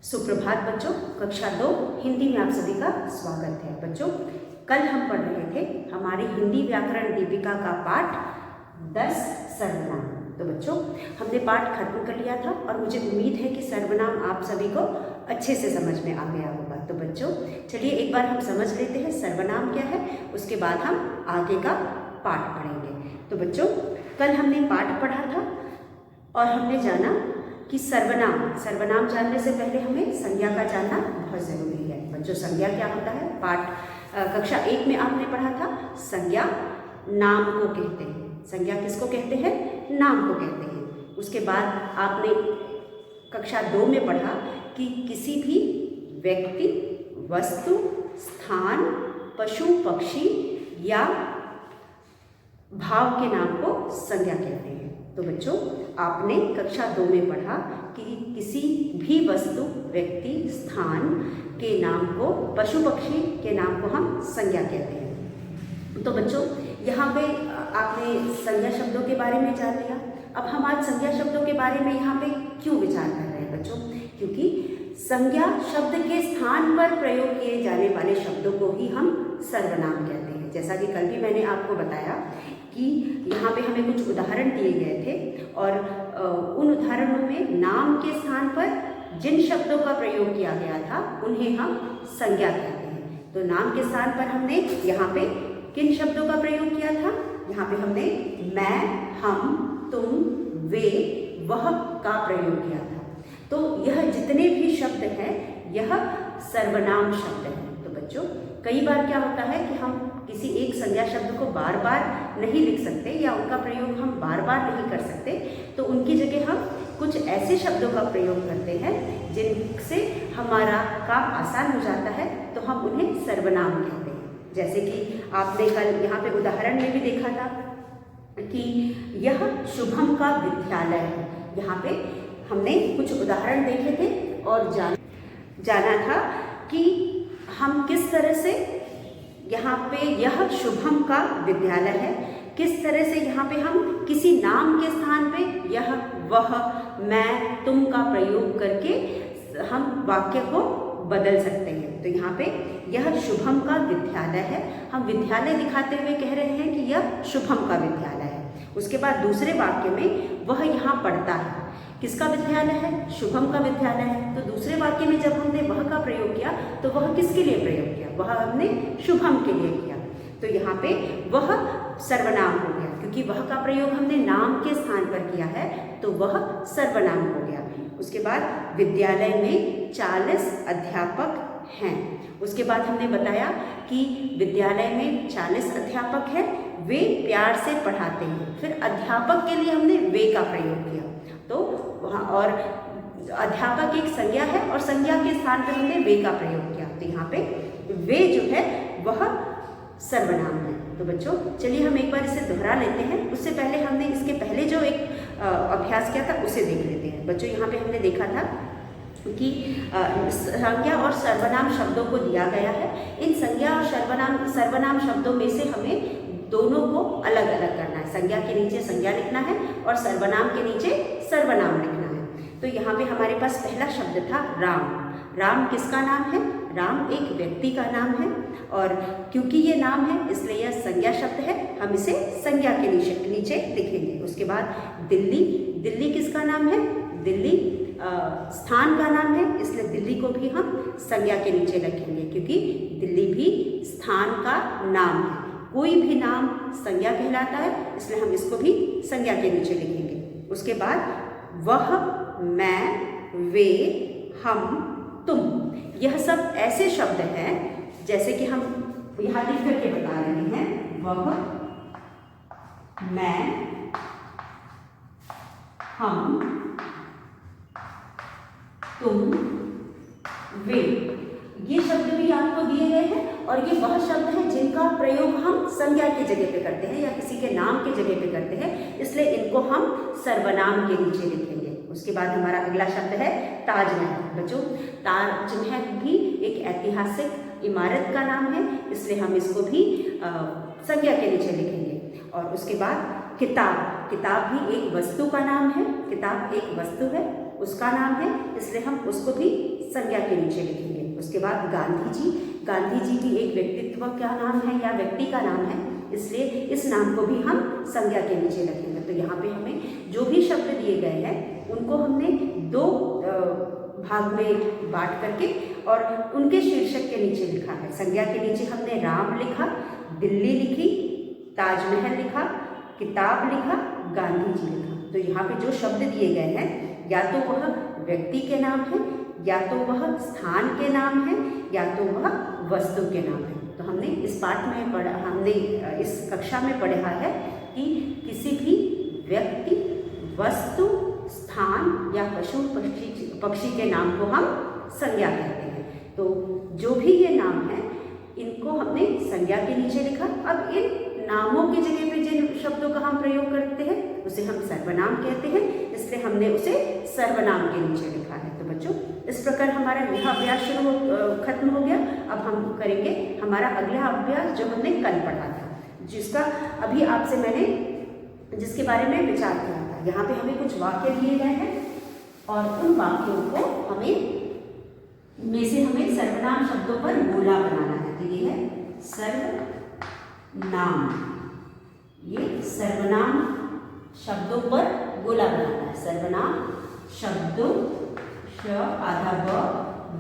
सुप्रभात बच्चों, कक्षा 2 हिंदी में आप सभी का स्वागत है। बच्चों, कल हम पढ़ रहे थे हमारी हिंदी व्याकरण दीपिका का पाठ 10 सर्वनाम। तो बच्चों, हमने पाठ खत्म कर लिया था और मुझे उम्मीद है कि सर्वनाम आप सभी को अच्छे से समझ में आ गया होगा। तो बच्चों, चलिए एक बार हम समझ लेते हैं सर्वनाम क्या है, उसके बाद हम आगे का पाठ पढ़ेंगे। तो बच्चों, कल हमने पाठ पढ़ा था और हमने जाना कि सर्वनाम जानने से पहले हमें संज्ञा का जानना बहुत ज़रूरी है। बच्चों, संज्ञा क्या होता है? कक्षा 1 में आपने पढ़ा था संज्ञा नाम को कहते हैं। संज्ञा किसको कहते हैं? नाम को कहते हैं। उसके बाद आपने कक्षा 2 में पढ़ा कि किसी भी व्यक्ति, वस्तु, स्थान, पशु, पक्षी या भाव के नाम को संज्ञा कहते हैं। तो बच्चों, आपने कक्षा 2 में पढ़ा कि किसी भी वस्तु, व्यक्ति, स्थान के नाम को, पशु पक्षी के नाम को हम संज्ञा कहते हैं। तो बच्चों, यहाँ पे आपने संज्ञा शब्दों के बारे में जान लिया। अब हम आज संज्ञा शब्दों के बारे में यहाँ पे क्यों विचार कर रहे हैं बच्चों? क्योंकि संज्ञा शब्द के स्थान पर प्रयोग किए जाने वाले शब्दों को ही हम सर्वनाम कहते हैं। जैसा कि कल भी मैंने आपको बताया कि यहाँ पे हमें कुछ उदाहरण दिए गए थे और उन उदाहरणों में नाम के स्थान पर जिन शब्दों का प्रयोग किया गया था उन्हें हम संज्ञा कहते हैं। तो नाम के स्थान पर हमने यहाँ पे किन शब्दों का प्रयोग किया था? यहाँ पे हमने मैं, हम, तुम, वे, वह का प्रयोग किया था। तो यह जितने भी शब्द हैं यह सर्वनाम शब्द हैं। तो बच्चों, कई बार क्या होता है कि हम किसी एक संज्ञा शब्द को बार बार नहीं लिख सकते या उनका प्रयोग हम बार बार नहीं कर सकते, तो उनकी जगह हम कुछ ऐसे शब्दों का प्रयोग करते हैं जिनसे हमारा काम आसान हो जाता है, तो हम उन्हें सर्वनाम कहते हैं। जैसे कि आपने कल यहाँ पे उदाहरण में भी देखा था कि यह शुभम का विद्यालय है। यहाँ पे हमने कुछ उदाहरण देखे थे और जाना था कि हम किस तरह से यहाँ पे यह शुभम का विद्यालय है, किस तरह से यहाँ पे हम किसी नाम के स्थान पे यह, वह, मैं, तुम का प्रयोग करके हम वाक्य को बदल सकते हैं। तो यहाँ पे यह शुभम का विद्यालय है, हम विद्यालय दिखाते हुए कह रहे हैं कि यह शुभम का विद्यालय है। उसके बाद दूसरे वाक्य में वह यहाँ पढ़ता है। किसका विद्यालय है? शुभम का विद्यालय है। तो दूसरे वाक्य में जब हमने वह का प्रयोग किया तो वह किसके लिए प्रयोग किया? वह हमने शुभम के लिए किया। तो यहाँ पे वह सर्वनाम हो गया, क्योंकि वह का प्रयोग हमने नाम के स्थान पर किया है तो वह सर्वनाम हो गया। उसके बाद विद्यालय में 40 अध्यापक हैं। उसके बाद हमने बताया कि विद्यालय में 40 अध्यापक हैं, वे प्यार से पढ़ाते हैं। फिर अध्यापक के लिए हमने वे का प्रयोग किया, तो वहाँ और अध्यापक एक संज्ञा है और संज्ञा के स्थान पर हमने वे का प्रयोग किया। तो यहाँ पे वे जो है वह सर्वनाम है। तो बच्चों, चलिए हम एक बार इसे दोहरा लेते हैं। उससे पहले हमने इसके पहले जो एक अभ्यास किया था उसे देख लेते हैं। बच्चों, यहाँ पे हमने देखा था कि संज्ञा और सर्वनाम शब्दों को दिया गया है। इन संज्ञा और सर्वनाम शब्दों में से हमें दोनों को अलग अलग करना है। संज्ञा के नीचे संज्ञा लिखना है और सर्वनाम के नीचे सर्वनाम लिखना है। तो यहाँ पे हमारे पास पहला शब्द था राम। राम किसका नाम है? राम एक व्यक्ति का नाम है और क्योंकि ये नाम है इसलिए यह संज्ञा शब्द है, हम इसे संज्ञा के नीचे लिखेंगे। उसके बाद दिल्ली। दिल्ली किसका नाम है? दिल्ली स्थान का नाम है, इसलिए दिल्ली को भी हम संज्ञा के नीचे रखेंगे, क्योंकि दिल्ली भी स्थान का नाम है। कोई भी नाम संज्ञा कहलाता है, इसलिए हम इसको भी संज्ञा के नीचे लिखेंगे। उसके बाद वह, मैं, वे, हम, तुम, यह सब ऐसे शब्द हैं जैसे कि हम यहाँ लिख करके बता रहे हैं। वह, मैं, हम, तुम, वे, ये शब्द भी आपको दिए गए हैं और ये वह शब्द हैं जिनका प्रयोग हम संज्ञा की जगह पे करते हैं या किसी के नाम के जगह पे करते हैं, इसलिए इनको हम सर्वनाम के नीचे लिखेंगे। उसके बाद हमारा अगला शब्द है ताजमहल। बच्चों, ताजमहल भी एक ऐतिहासिक इमारत का नाम है, इसलिए हम इसको भी संज्ञा के नीचे लिखेंगे। और उसके बाद किताब। किताब भी एक वस्तु का नाम है, किताब एक वस्तु है, उसका नाम है, इसलिए हम उसको भी संज्ञा के नीचे लिखेंगे। उसके बाद गांधी जी भी एक व्यक्तित्व का नाम है या व्यक्ति का नाम है, इसलिए इस नाम को भी हम संज्ञा के नीचे रखेंगे। तो यहाँ पे हमें जो भी शब्द दिए गए हैं उनको हमने दो भाग में बांट करके और उनके शीर्षक के नीचे लिखा है। संज्ञा के नीचे हमने राम लिखा, दिल्ली लिखी, ताजमहल लिखा, किताब लिखा, गांधी जी लिखा। तो यहाँ पे जो शब्द दिए गए हैं या तो वह व्यक्ति के नाम है, या तो वह स्थान के नाम है, या तो वह वस्तु के नाम है। तो हमने इस पाठ में पढ़ा, हमने इस कक्षा में पढ़ा है कि किसी भी व्यक्ति, वस्तु, स्थान या पशु पक्षी के नाम को हम संज्ञा कहते हैं। तो जो भी ये नाम है इनको हमने संज्ञा के नीचे लिखा। अब इन नामों की जगह पे जिन शब्दों का हम प्रयोग करते हैं उसे हम सर्वनाम कहते हैं, इसलिए हमने उसे सर्वनाम के नीचे लिखा है। तो बच्चों, इस प्रकार हमारा यह अभ्यास खत्म हो गया। अब हम करेंगे हमारा अगला अभ्यास जो हमने कल पढ़ा था, जिसका अभी आपसे मैंने जिसके बारे में विचार किया था। यहाँ पे हमें कुछ वाक्य दिए गए हैं और उन वाक्यों को हमें सर्वनाम शब्दों पर गोला बनाना है। तो ये है सर्वनाम, ये सर्वनाम शब्दों पर गोला बनाना है। सर्वनाम शब्दों, श आधा ब,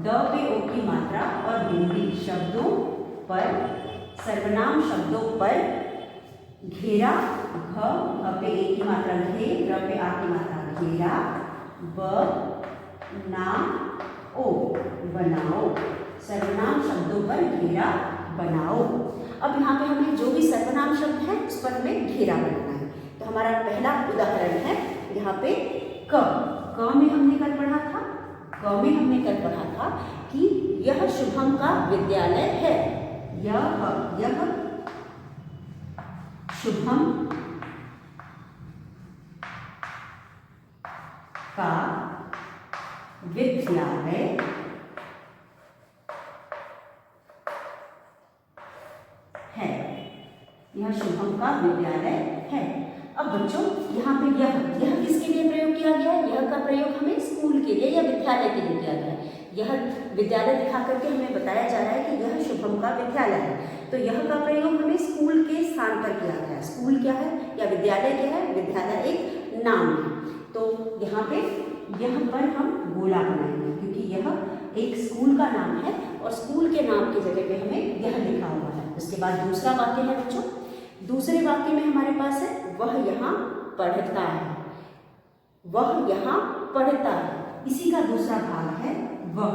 द पे ओ की मात्रा और बिंदी शब्दों पर, सर्वनाम शब्दों पर घेरा, घ पे ए की मात्रा घे, र पे आ की मात्रा घेरा, ब ना ओ बनाओ, सर्वनाम शब्दों पर घेरा बनाओ। अब यहाँ पे हमें जो भी सर्वनाम शब्द है उस पर हमें घेरा बनाना है। तो हमारा पहला उदाहरण है यहाँ पे क में हमने कल पढ़ा था कि यह शुभम का विद्यालय है। यह शुभम का विद्यालय है। यह शुभम का विद्यालय है। अब बच्चों, यहाँ पे यह किसके लिए प्रयोग किया गया है? यह का प्रयोग हमें स्कूल के लिए या विद्यालय के लिए किया गया है। यह विद्यालय दिखा करके हमें बताया जा रहा है कि यह शुभम का विद्यालय है। तो यह का प्रयोग हमें स्कूल के स्थान पर किया गया है। स्कूल क्या है या विद्यालय क्या है? विद्यालय एक नाम है। तो यहाँ पे यह पर हम गोला बनाएंगे क्योंकि यह एक स्कूल का नाम है और स्कूल के नाम की जगह पे हमें यह लिखा हुआ है। उसके बाद दूसरा वाक्य है बच्चों, दूसरे वाक्य में हमारे पास है वह यहाँ पढ़ता है। वह यहाँ पढ़ता है, इसी का दूसरा भाग है वह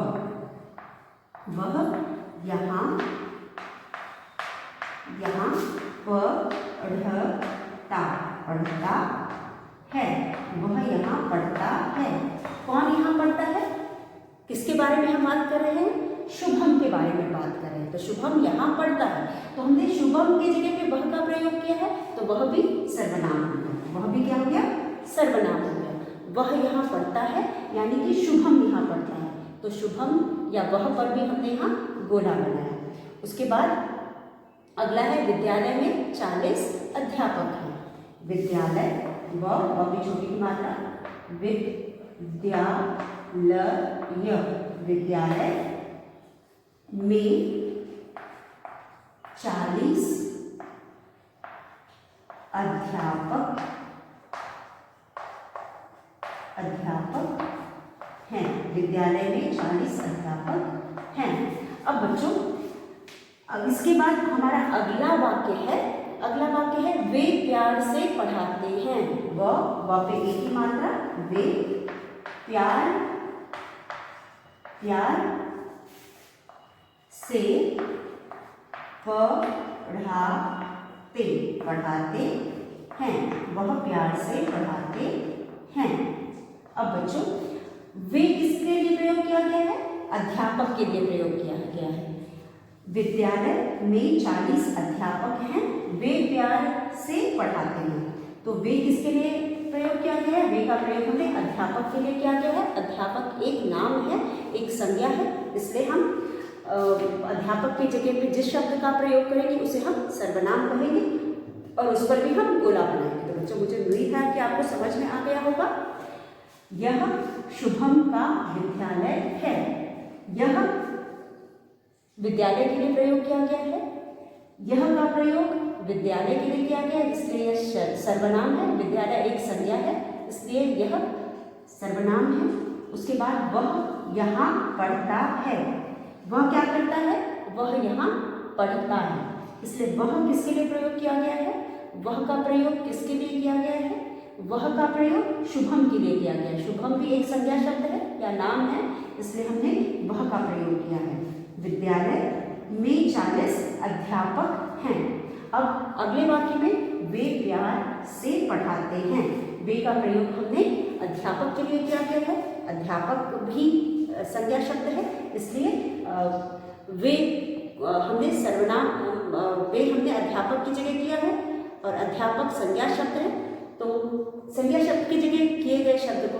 यहाँ पढ़ता है। वह यहाँ पढ़ता है। कौन यहाँ पढ़ता है? किसके बारे में हम बात कर रहे हैं? शुभम के बारे में बात कर रहे हैं। तो शुभम यहाँ पढ़ता है, तो हमने शुभम की जगह पे वह का प्रयोग किया है, तो वह भी सर्वनाम हो गया। वह भी क्या हो गया? सर्वनाम हो गया। वह यहाँ पढ़ता है यानी कि शुभम यहाँ पढ़ता है, तो शुभम या वह पर भी हमने यहाँ गोला बनाया। उसके बाद अगला है विद्यालय में 40 अध्यापक हैं। विद्यालय व भी छोटी की मात्रा, विद्यालय में 40 अध्यापक हैं। विद्यालय में 40 अध्यापक हैं। अब बच्चों, अब इसके बाद हमारा अगला वाक्य है वे प्यार से पढ़ाते हैं। व पे ए की मात्रा, वे प्यार से पढ़ाते हैं। वह प्यार से पढ़ाते हैं। अब बच्चों, वे किसके लिए प्रयोग किया गया है? अध्यापक के लिए प्रयोग किया गया है। विद्यालय में 40 अध्यापक हैं, वे प्यार से पढ़ाते हैं। तो वे किसके लिए प्रयोग किया गया है? वे का प्रयोग हमें अध्यापक के लिए किया गया है। अध्यापक एक नाम है, एक संज्ञा है, इसलिए हम अध्यापक की जगह पे जिस शब्द का प्रयोग करेंगे उसे हम सर्वनाम कहेंगे और उस पर भी हम गोला बनाएंगे। तो बच्चों, मुझे उम्मीद है कि आपको समझ में आ गया होगा। यह शुभम का विद्यालय है। यह विद्यालय के लिए प्रयोग किया गया है। यह का प्रयोग विद्यालय के लिए किया गया है, इसलिए यह सर्वनाम है। विद्यालय एक संज्ञा है, इसलिए यह सर्वनाम है। उसके बाद वह यहाँ पढ़ता है। वह क्या करता है? वह यहाँ पढ़ता है, इसलिए वह किसके लिए प्रयोग किया गया है? वह का प्रयोग किसके लिए किया गया है? वह का प्रयोग शुभम के लिए किया गया है। शुभम भी एक संज्ञा शब्द है या नाम है, इसलिए हमने वह का प्रयोग किया है। विद्यालय में 40 अध्यापक हैं। अब अगले वाक्य में वे प्यार से पढ़ाते हैं। वे का प्रयोग हमने अध्यापक के लिए किया गया है। अध्यापक भी संज्ञा शब्द है, इसलिए वे हमने सर्वनाम वे हमने अध्यापक की जगह किया है और अध्यापक संज्ञा शब्द है, तो संज्ञा शब्द की जगह किए गए शब्द को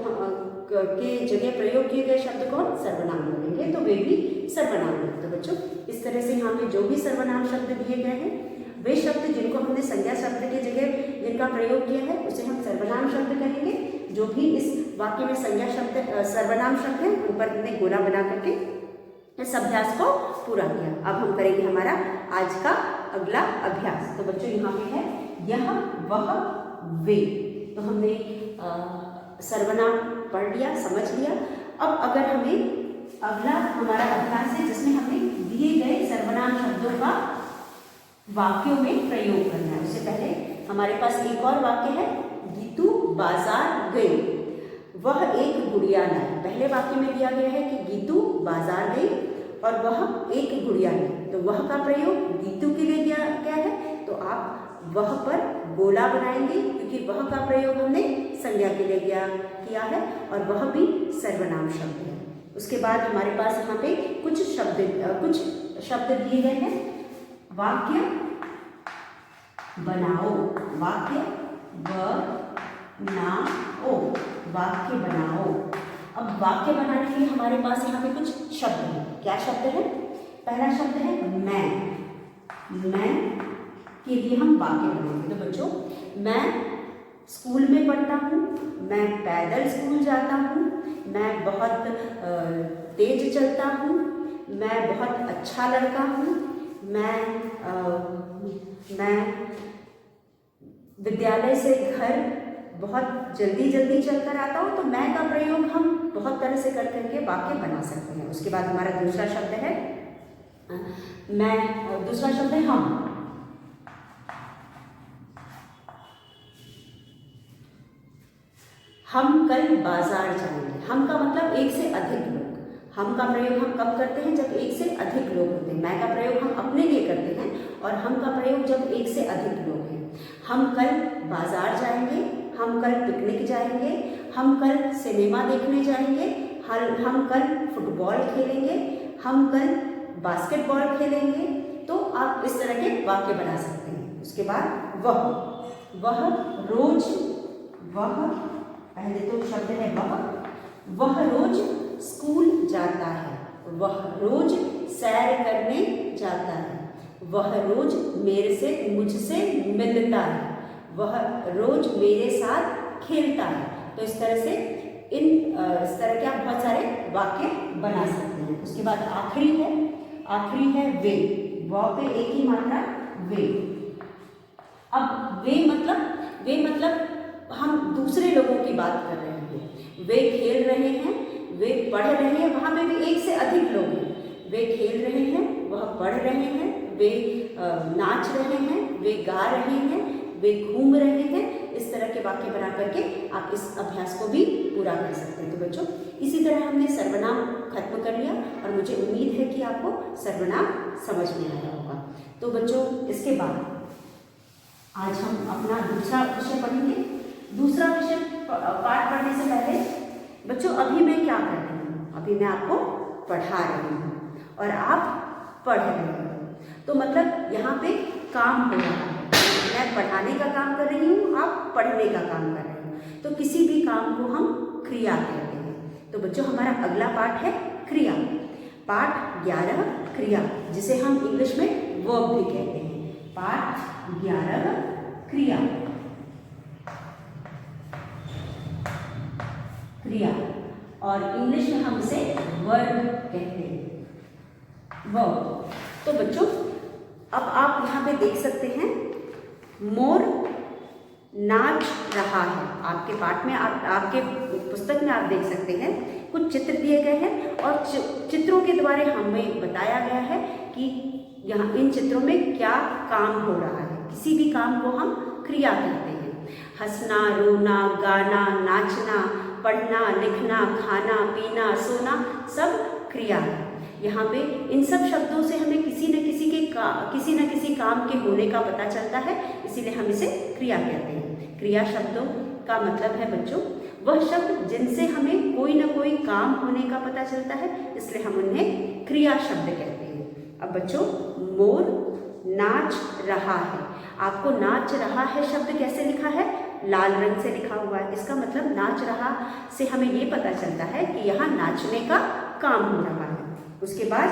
के जगह प्रयोग किए गए शब्द को हम सर्वनाम बोलेंगे, तो वे भी सर्वनाम है। तो बच्चों इस तरह से यहाँ पे जो भी सर्वनाम शब्द दिए गए हैं, वे शब्द जिनको हमने संज्ञा शब्द की जगह जिनका प्रयोग किया है उसे हम सर्वनाम शब्द कहेंगे। जो भी इस वाक्य में संज्ञा शब्द सर्वनाम शब्द है उन पर हमने गोला बना करके इस अभ्यास को पूरा किया। अब हम करेंगे हमारा आज का अगला अभ्यास। तो बच्चों यहाँ पे है यह, वह, वे। तो हमने सर्वनाम पढ़ लिया, समझ लिया। अब अगर हमें अगला हमारा अभ्यास है जिसमें हमें दिए गए सर्वनाम शब्दों का वाक्यों में प्रयोग करना है। उससे पहले हमारे पास एक और वाक्य है, गीतू बाजार गई, वह एक गुड़िया लाई। पहले वाक्य में दिया गया है कि गीतू बाजार गई और वह एक गुड़िया लाई, तो वह का प्रयोग गीतू के लिए किया गया है, तो आप वह पर गोला बनाएंगे क्योंकि वह का प्रयोग हमने संज्ञा के लिए किया है और वह भी सर्वनाम शब्द है। उसके बाद हमारे पास यहाँ पे कुछ शब्द दिए गए हैं। वाक्य बनाओ, वाक्य बनाओ, वाक्य बनाओ। अब वाक्य बनाने के लिए हमारे पास यहाँ पे कुछ शब्द हैं। क्या शब्द है? पहला शब्द है मैं के लिए हम वाक्य बनाएंगे। तो बच्चों, मैं स्कूल में पढ़ता हूँ, मैं पैदल स्कूल जाता हूँ, मैं बहुत तेज चलता हूँ, मैं बहुत अच्छा लड़का हूँ, मैं विद्यालय से घर बहुत जल्दी चलकर आता हूँ। तो मैं का प्रयोग हम बहुत तरह से कर करके वाक्य बना सकते हैं। उसके बाद हमारा दूसरा शब्द है दूसरा शब्द है हम। हम कल बाजार जाएंगे। हम का मतलब एक से अधिक लोग। हम का प्रयोग हम कब करते हैं? जब एक से अधिक लोग होते हैं। मैं का प्रयोग हम अपने लिए करते हैं और हम का प्रयोग जब एक से अधिक लोग हैं। हम कल बाजार जाएंगे, हम कल पिकनिक जाएंगे, हम कल सिनेमा देखने जाएंगे, हम कल फुटबॉल खेलेंगे, हम कल बास्केटबॉल खेलेंगे। तो आप इस तरह के वाक्य बना सकते हैं। उसके बाद वह रोज, पहले तो शब्द है वह रोज स्कूल जाता है, वह रोज सैर करने जाता है, वह रोज मुझसे मिलता है, वह रोज मेरे साथ खेलता है। तो इस तरह से इस तरह के आप बहुत सारे वाक्य बना सकते हैं। उसके बाद आखिरी है वे। वह पे एक ही मात्रा वे। अब वे मतलब हम दूसरे लोगों की बात कर रहे हैं। वे खेल रहे हैं, वे पढ़ रहे हैं, वहाँ पे भी एक से अधिक लोग हैं। वे खेल रहे हैं, वह पढ़ रहे हैं, वे नाच रहे हैं, वे गा रहे हैं, वे घूम रहे हैं। इस तरह के वाक्य बना करके आप इस अभ्यास को भी पूरा कर सकते हैं। तो बच्चों, इसी तरह हमने सर्वनाम खत्म कर लिया और मुझे उम्मीद है कि आपको सर्वनाम समझ में आया होगा। तो बच्चों, इसके बाद आज हम अपना दूसरा विषय पढ़ेंगे। दूसरा विषय पाठ पढ़ने से पहले बच्चों, अभी मैं क्या कर रही हूँ? अभी मैं आपको पढ़ा रही हूँ और आप पढ़ रहे हो। तो मतलब यहाँ पे काम हो रहा है। मैं पढ़ाने का काम कर रही हूँ, आप पढ़ने का काम कर रहे हो। तो किसी भी काम को हम क्रिया कहते हैं। तो बच्चों, हमारा अगला पाठ है क्रिया। पाठ 11 क्रिया, जिसे हम इंग्लिश में वर्ब भी कहते हैं। पाठ 11 क्रिया। और इंग्लिश में हम इसे वर्ब कहते हैं। वर्ब। तो बच्चों अब आप यहाँ पे देख सकते हैं मोर नाच रहा है। आपके पाठ में आपके पुस्तक में आप देख सकते हैं कुछ चित्र दिए गए हैं और चित्रों के द्वारा हमें बताया गया है कि यहाँ इन चित्रों में क्या काम हो रहा है। किसी भी काम को हम क्रिया कहते हैं। हंसना, रोना, गाना, नाचना, पढ़ना, लिखना, खाना, पीना, सोना सब क्रिया है। यहाँ पे इन सब शब्दों से हमें किसी न किसी काम के होने का पता चलता है, इसीलिए हम इसे क्रिया कहते हैं। क्रिया शब्दों का मतलब है बच्चों वह शब्द जिनसे हमें कोई ना कोई काम होने का पता चलता है, इसलिए हम उन्हें क्रिया शब्द कहते हैं। अब बच्चों मोर नाच रहा है। आपको नाच रहा है शब्द कैसे लिखा है? लाल रंग से लिखा हुआ है। इसका मतलब नाच रहा से हमें ये पता चलता है कि यहाँ नाचने का काम हो रहा है। उसके बाद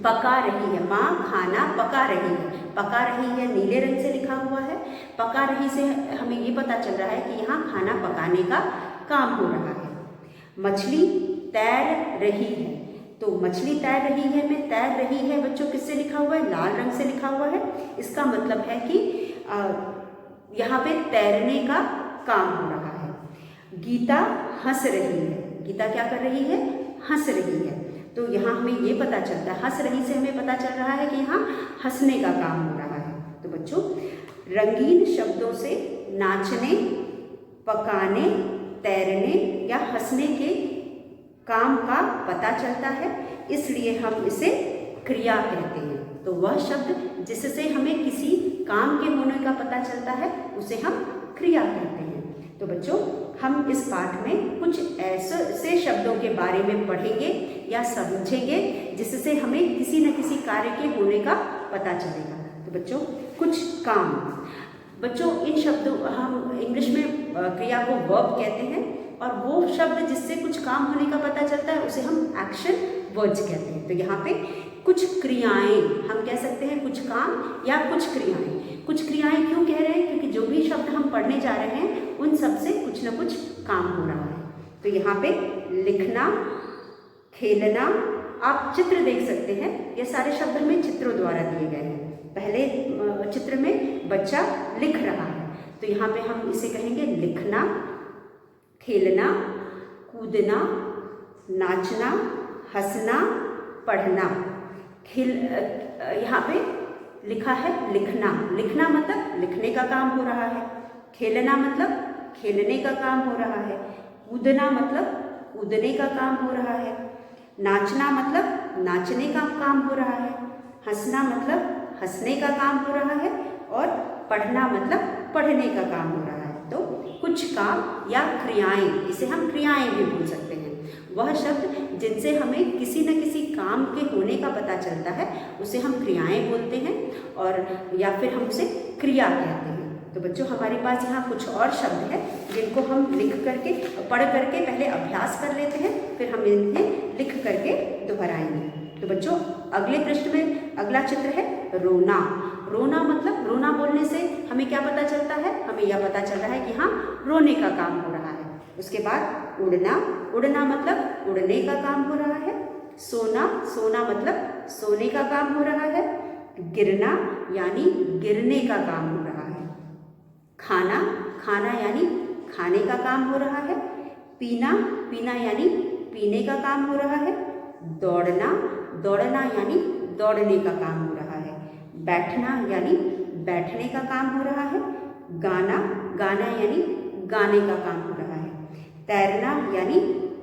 पका रही है, माँ खाना पका रही है। पका रही है नीले रंग से लिखा हुआ है। पका रही से हमें ये पता चल रहा है कि यहाँ खाना पकाने का काम हो रहा है। मछली तैर रही है, तो मछली तैर रही है में तैर रही है बच्चों किससे लिखा हुआ है? लाल रंग से लिखा हुआ है। इसका मतलब है कि यहाँ पे तैरने का काम हो रहा है। गीता हंस रही है। गीता क्या कर रही है? हंस रही है। तो यहाँ हमें ये पता चलता है, हंस रही से हमें पता चल रहा है कि यहाँ हंसने का काम हो रहा है। तो बच्चों रंगीन शब्दों से नाचने, पकाने, तैरने या हंसने के काम का पता चलता है, इसलिए हम इसे क्रिया कहते हैं। तो वह शब्द जिससे हमें किसी काम के होने का पता चलता है उसे हम क्रिया कहते हैं। तो बच्चों हम इस पाठ में कुछ ऐसे शब्दों के बारे में पढ़ेंगे या समझेंगे जिससे हमें किसी न किसी कार्य के होने का पता चलेगा। तो बच्चों कुछ काम, बच्चों इन शब्दों हम इंग्लिश में क्रिया को वर्ब कहते हैं और वो शब्द जिससे कुछ काम होने का पता चलता है उसे हम एक्शन वर्ड्स कहते हैं। तो यहाँ पे कुछ क्रियाएं हम कह सकते हैं, कुछ काम या कुछ क्रियाएं। कुछ क्रियाएं क्यों कह रहे हैं? क्योंकि जो भी शब्द हम पढ़ने जा रहे हैं उन सब से कुछ न कुछ काम हो रहा है। तो यहाँ पे लिखना, खेलना, आप चित्र देख सकते हैं। ये सारे शब्द हमें चित्रों द्वारा दिए गए हैं। पहले चित्र में बच्चा लिख रहा है, तो यहाँ पे हम इसे कहेंगे लिखना, खेलना, कूदना, नाचना, हंसना, पढ़ना। यहाँ पे लिखा है लिखना। लिखना मतलब लिखने का काम हो रहा है। खेलना मतलब खेलने का काम हो रहा है। कूदना मतलब कूदने का काम हो रहा है। नाचना मतलब नाचने का काम हो रहा है। हंसना मतलब हंसने का काम हो रहा है। और पढ़ना मतलब पढ़ने का काम हो रहा है। तो कुछ काम या क्रियाएं, इसे हम क्रियाएं भी बोल सकते हैं। वह शब्द जिनसे हमें किसी न किसी काम के होने का पता चलता है उसे हम क्रियाएं बोलते हैं और या फिर हम उसे क्रिया कहते हैं। तो बच्चों हमारे पास यहाँ कुछ और शब्द है जिनको हम लिख करके पढ़ करके पहले अभ्यास कर लेते हैं, फिर हम इन्हें लिख करके दोहराएंगे। तो बच्चों अगले पृष्ठ में अगला चित्र है रोना। रोना मतलब रोना बोलने से हमें क्या पता चलता है? हमें यह पता चल रहा है कि हाँ रोने का काम हो रहा है। उसके बाद उड़ना। उड़ना मतलब उड़ने का काम हो रहा है। सोना। सोना मतलब सोने का काम हो रहा है। गिरना यानी गिरने का काम हो रहा है। खाना। खाना यानी खाने का काम हो रहा है। पीना। पीना यानी पीने का काम हो रहा है। दौड़ना। दौड़ना यानी दौड़ने का काम हो रहा है। बैठना यानी बैठने का काम हो रहा है। गाना। गाना यानी गाने का काम हो रहा है। तैरना यानी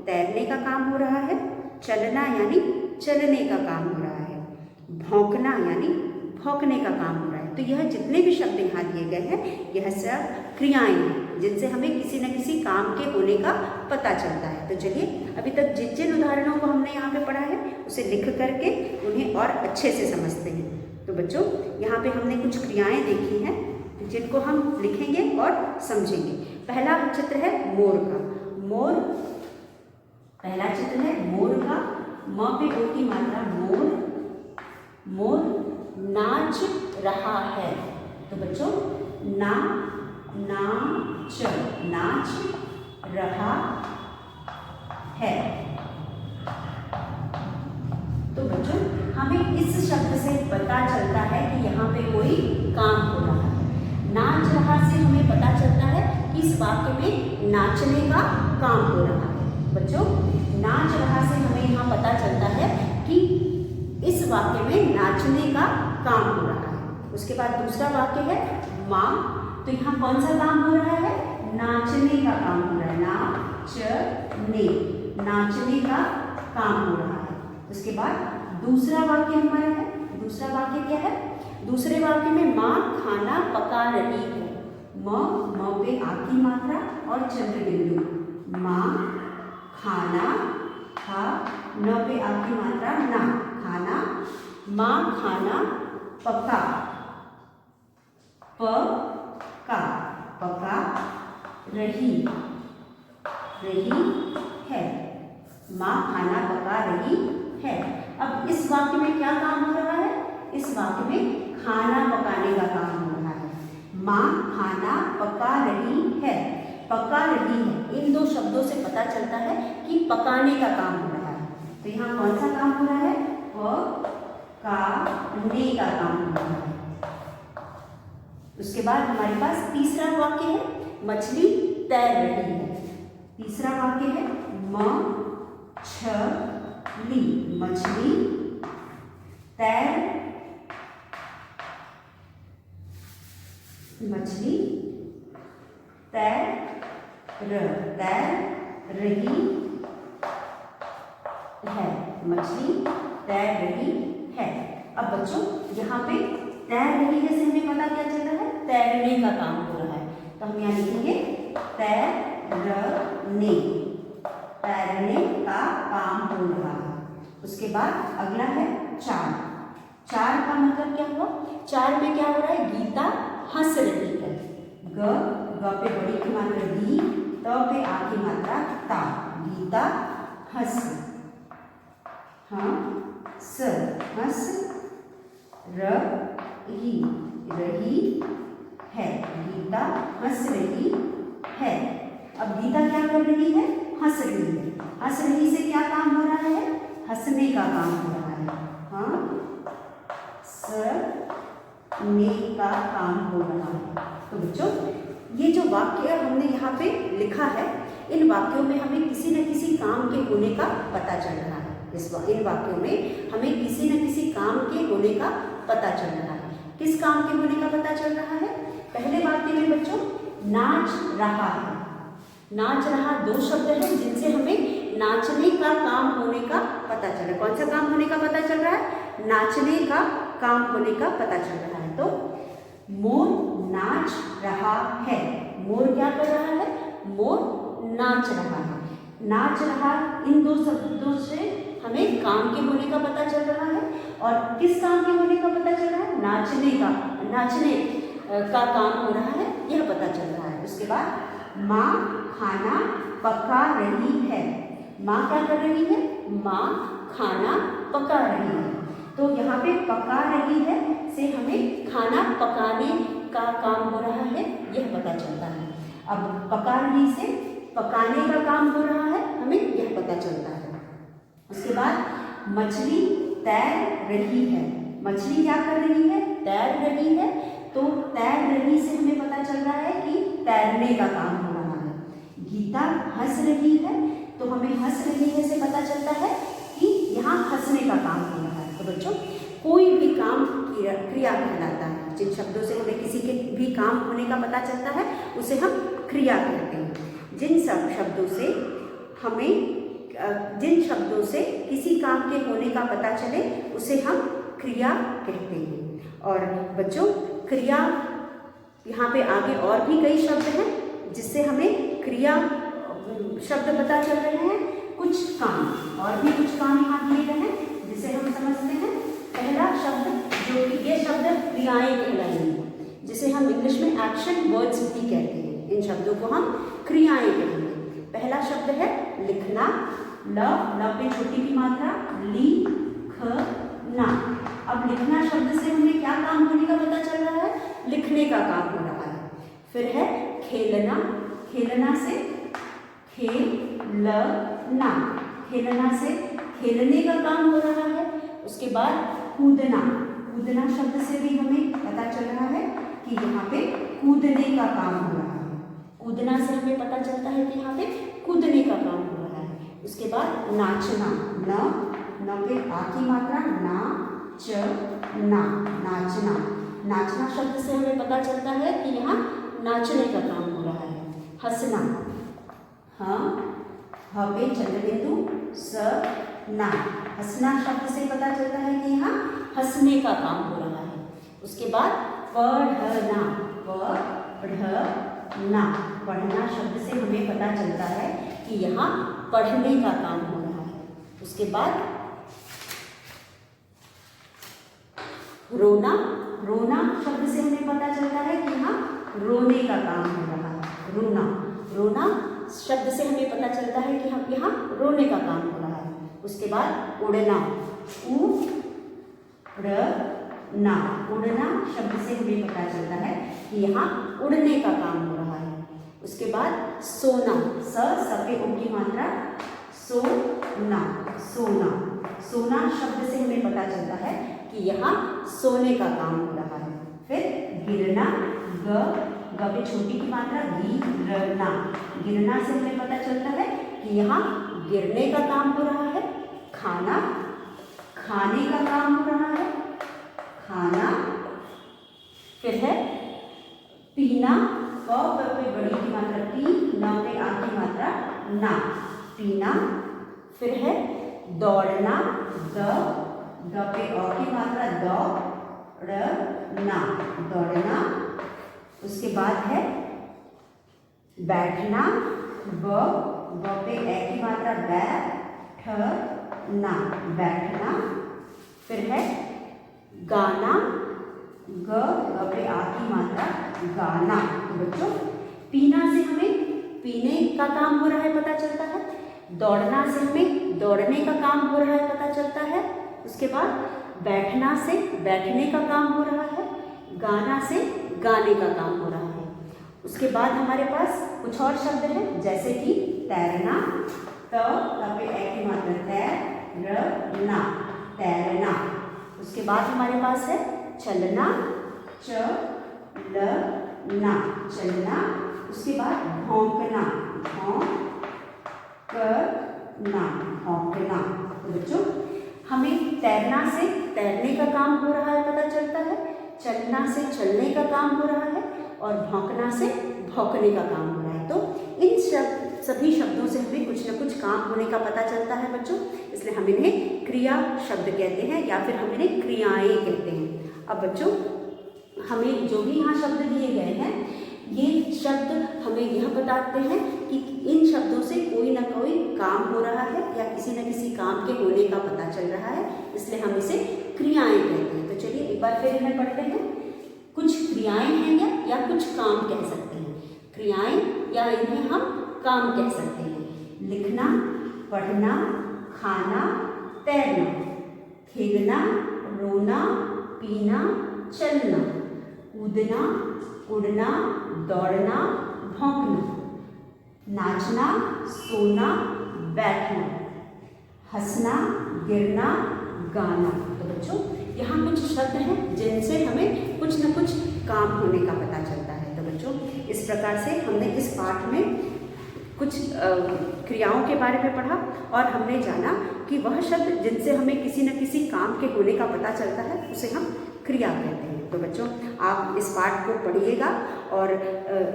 तैरने का काम हो रहा है। चलना यानी चलने का काम हो रहा है। भौंकना यानी भौंकने का काम हो रहा है। तो यह जितने भी शब्द यहाँ दिए गए हैं यह सब क्रियाएं हैं जिनसे हमें किसी न किसी काम के होने का पता चलता है। तो चलिए अभी तक जिन जिन उदाहरणों को हमने यहाँ पे पढ़ा है उसे लिख करके उन्हें और अच्छे से समझते हैं। तो बच्चों यहाँ पे हमने कुछ क्रियाएं देखी हैं जिनको हम लिखेंगे और समझेंगे। पहला चित्र है मोर का। मोर, पहला चित्र है मोर का। म पे ओ की मात्रा मोर। मोर नाच रहा है। तो बच्चों नाच रहा है। तो बच्चों हमें इस शब्द से पता चलता है कि यहाँ पे कोई काम हो रहा है। नाच रहा से हमें पता चलता है कि इस वाक्य में नाचने का काम हो रहा है। बच्चों, नाच रहा से हमें यहाँ पता चलता है कि इस वाक्य में नाचने का काम हो रहा है। उसके बाद दूसरा वाक्य है माँ, तो यहाँ कौन सा काम हो रहा है? नाचने का काम हो रहा है। नाचने का काम हो रहा है। उसके बाद दूसरा वाक्य हमारा है, दूसरा वाक्य क्या है? दूसरे वाक्य में माँ खाना पका रही है। म पे आ की मात्रा और चंद्र बिंदु। माँ खाना, खा, न पे आ की मात्रा ना, खाना। माँ खाना पका, पका रही है। माँ खाना पका रही है। अब इस वाक्य में क्या काम हो रहा है? इस वाक्य में खाना पकाने का काम हो रहा है। माँ खाना पका रही है, पका रही है। इन दो शब्दों से पता चलता है कि पकाने का काम हो रहा है। तो यहाँ कौन सा काम हो रहा है? पकाने का काम हो रहा है। उसके बाद हमारे पास तीसरा वाक्य है मछली तैर रही है। तीसरा वाक्य है मछली तैर रही है। मछली तैर रही है। अब बच्चों, यहाँ पे तैर रही है से हमें पता क्या चल रहा है? तैरने का काम हो रहा है। तो हम यहाँ लिखेंगे तैरने का काम हो रहा है। उसके बाद अगला है चार। चार का मतलब क्या हुआ? चार में क्या हो रहा है? गीता हंस रही है। ग पे बड़ी की मात्रा गी, त पे आ की मात्रा ता। गीता हंस रही है। गीता हंस रही है। अब गीता क्या कर रही है? हंस रही है। हंस रही से क्या काम हो रहा है? हंसने का काम हो रहा है। हंसने का काम हो रहा है। तो बच्चों, ये जो वाक्य हमने यहाँ पे लिखा है, इन वाक्यों में हमें किसी न किसी काम के होने का पता चल रहा है। इन वाक्यों में हमें किसी न किसी काम के होने का पता चल रहा है। किस काम के होने का पता चल रहा है? पहले वाक्य में बच्चों नाच रहा है। नाच रहा दो शब्द हैं जिनसे हमें नाचने का काम होने का पता चल रहा है। कौन सा काम होने का पता चल रहा है? नाचने का काम होने का पता चल रहा है। तो मोर नाच रहा है। मोर क्या कर रहा है? मोर नाच रहा है। नाच रहा, इन दो शब्दों से हमें काम के होने का पता चल रहा है। और किस काम के होने का पता चल रहा है? नाचने का काम हो रहा है, यह पता चल रहा है। उसके बाद माँ खाना पका रही है। माँ क्या कर रही है? माँ खाना पका रही है। तो यहाँ पे पका रही है से हमें खाना पकाने का काम हो रहा है, यह पता चलता है। अब पका रही से पकाने का काम हो रहा है, हमें यह पता चलता है। उसके बाद मछली तैर रही है। मछली क्या कर रही है? तैर रही है। तो तैर रही से हमें पता चल रहा है कि तैरने का काम हो रहा है। गीता हंस रही है, तो हमें हंस रही है से पता चलता है कि यहाँ हंसने का काम हो रहा है। तो बच्चों, कोई भी काम क्रिया कहलाता है। जिन शब्दों से हमें किसी के भी काम होने का पता चलता है उसे हम क्रिया कहते हैं। जिन शब्दों से किसी काम के होने का पता चले उसे हम क्रिया कहते हैं। और बच्चों, क्रिया यहाँ पे आगे और भी कई शब्द हैं जिससे हमें क्रिया शब्द पता चल रहे हैं। कुछ काम और भी कुछ काम यहाँ दिए गए हैं जिसे हम समझते हैं। पहला शब्द जो कि ये शब्द क्रियाएं कहलाएंगी, जिसे हम इंग्लिश में एक्शन वर्ड्स भी कहते हैं। इन शब्दों को हम क्रियाएं कहेंगे। पहला शब्द है लिखना। ल पे छोटी की मात्रा, ली ख ना। अब लिखना शब्द से हमें क्या काम होने का पता चल रहा है? लिखने का काम हो रहा है। फिर है खेलना। खेलना से खेलना, खेलना से खेलने का काम हो रहा है। उसके उसके बाद कूदना, कूदना शब्द से भी हमें पता चल रहा है कि यहाँ पे कूदने का काम हो रहा है। कूदना से हमें पता चलता है कि यहाँ पे कूदने का काम हो रहा है। उसके बाद नाचना, न पे आ की मात्रा, ना च ना, नाचना, नाचना शब्द से हमें पता चलता है कि यहाँ नाचने का काम हो रहा है। हंसना, ह पे चंद्रबिंदु, स ना, हंसना शब्द से पता चलता है कि यहाँ हंसने का काम हो रहा है। उसके बाद पढ़ना, पढ़ना, पढ़ना शब्द से हमें पता चलता है कि यहाँ पढ़ने का काम हो रहा है। उसके बाद रोना, रोना शब्द से हमें पता चलता है कि यहाँ रोने का काम हो रहा है। रोना, रोना शब्द से हमें पता चलता है कि हम यहाँ रोने का काम हो रहा है। उसके बाद उड़ना, उड़ना, उड़ना शब्द से हमें पता चलता है कि यहाँ उड़ने का काम हो रहा है। उसके बाद सोना, स पे ओ की मात्रा, सोना, सोना, सोना शब्द से हमें पता चलता है कि यहाँ सोने का काम हो रहा है। फिर गिरना, ग पे छोटी की मात्रा, गिरना, गिरना से हमें पता चलता है कि यहाँ गिरने का काम हो रहा है। खाना, खाने का काम हो रहा है, खाना। फिर है पीना, प पे बड़ी की मात्रा पी, न पे आ की मात्रा ना, पीना। फिर है दौड़ना, द पे अ की मात्रा दौड़ना, दौड़ना। उसके बाद है बैठना, ब पे ए की मात्रा बैठना, बैठना। फिर है गाना, ग पे आ की मात्रा गाना। तो बच्चों पीना से हमें पीने का काम हो रहा है पता चलता है, दौड़ना से हमें दौड़ने का काम हो रहा है पता चलता है। उसके बाद बैठना से बैठने का काम हो रहा है, गाना से गाने का काम हो रहा है। उसके बाद हमारे पास कुछ और शब्द हैं जैसे कि तैरना, पे ए की मात्रा तैरना, तैरना। उसके बाद हमारे पास है चलना, चलना, चलना। उसके बाद भौंकना, भौंकना, भौंकना। तो बच्चों हमें तैरना से तैरने का काम हो रहा है पता चलता है, चलना से चलने का काम हो रहा है और भौंकना से भौंकने का काम हो रहा है। तो इन सभी शब्दों से हमें कुछ न कुछ काम होने का पता चलता है बच्चों, इसलिए हम इन्हें क्रिया शब्द कहते हैं या फिर हम इन्हें क्रियाएं कहते हैं। अब बच्चों हमें जो भी यहाँ शब्द दिए गए हैं ये शब्द हमें यह बताते हैं कि इन शब्दों से कोई ना कोई काम हो रहा है या किसी न किसी काम के होने का पता चल रहा है, इसलिए हम इसे क्रियाएं कहते हैं। तो चलिए एक बार फिर इन्हें पढ़ते हैं। कुछ क्रियाएं हैं या कुछ काम कह सकते हैं, क्रियाएं या इन्हें हम काम कह सकते हैं। लिखना, पढ़ना, खाना, तैरना, खेलना, रोना, पीना, चलना, कूदना, उड़ना, दौड़ना, भौंकना, नाचना, सोना, बैठना, हंसना, गिरना, गाना। तो बच्चों यहाँ कुछ शब्द हैं जिनसे हमें कुछ न कुछ काम होने का पता चलता है। तो बच्चों इस प्रकार से हमने इस पाठ में कुछ क्रियाओं के बारे में पढ़ा और हमने जाना कि वह शब्द जिनसे हमें किसी न किसी काम के होने का पता चलता है उसे हम क्रिया कहते हैं। तो बच्चों आप इस पाठ को पढ़िएगा और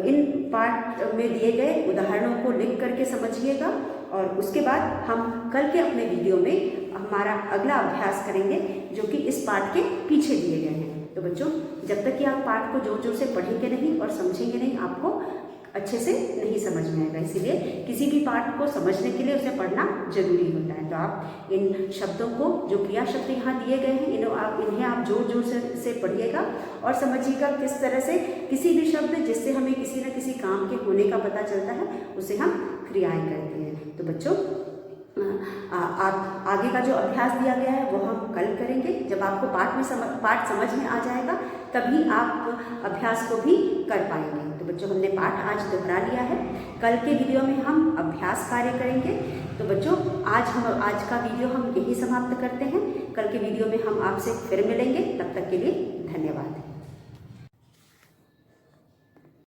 इन पाठ में दिए गए उदाहरणों को लिख करके समझिएगा और उसके बाद हम कल के अपने वीडियो में हमारा अगला अभ्यास करेंगे जो कि इस पाठ के पीछे दिए गए हैं। तो बच्चों जब तक कि आप पाठ को जोर जोर से पढ़ेंगे नहीं और समझेंगे नहीं आपको अच्छे से नहीं समझ में आएगा, इसीलिए किसी भी पाठ को समझने के लिए उसे पढ़ना जरूरी होता है। तो आप इन शब्दों को जो क्रिया शब्द यहाँ दिए गए हैं इन्हें आप जोर जोर से पढ़िएगा और समझिएगा किस तरह से किसी भी शब्द जिससे हमें किसी न किसी काम के होने का पता चलता है उसे हम क्रियाएं करते हैं। तो बच्चों आप आगे का जो अभ्यास दिया गया है वो हम कल करेंगे। जब आपको पाठ समझ में आ जाएगा तभी आप अभ्यास को भी कर पाएंगे। तो बच्चों हमने पाठ आज दोहरा लिया है, कल के वीडियो में हम अभ्यास कार्य करेंगे। तो बच्चों आज का वीडियो हम यही समाप्त करते हैं। कल के वीडियो में हम आपसे फिर मिलेंगे। तब तक के लिए धन्यवाद।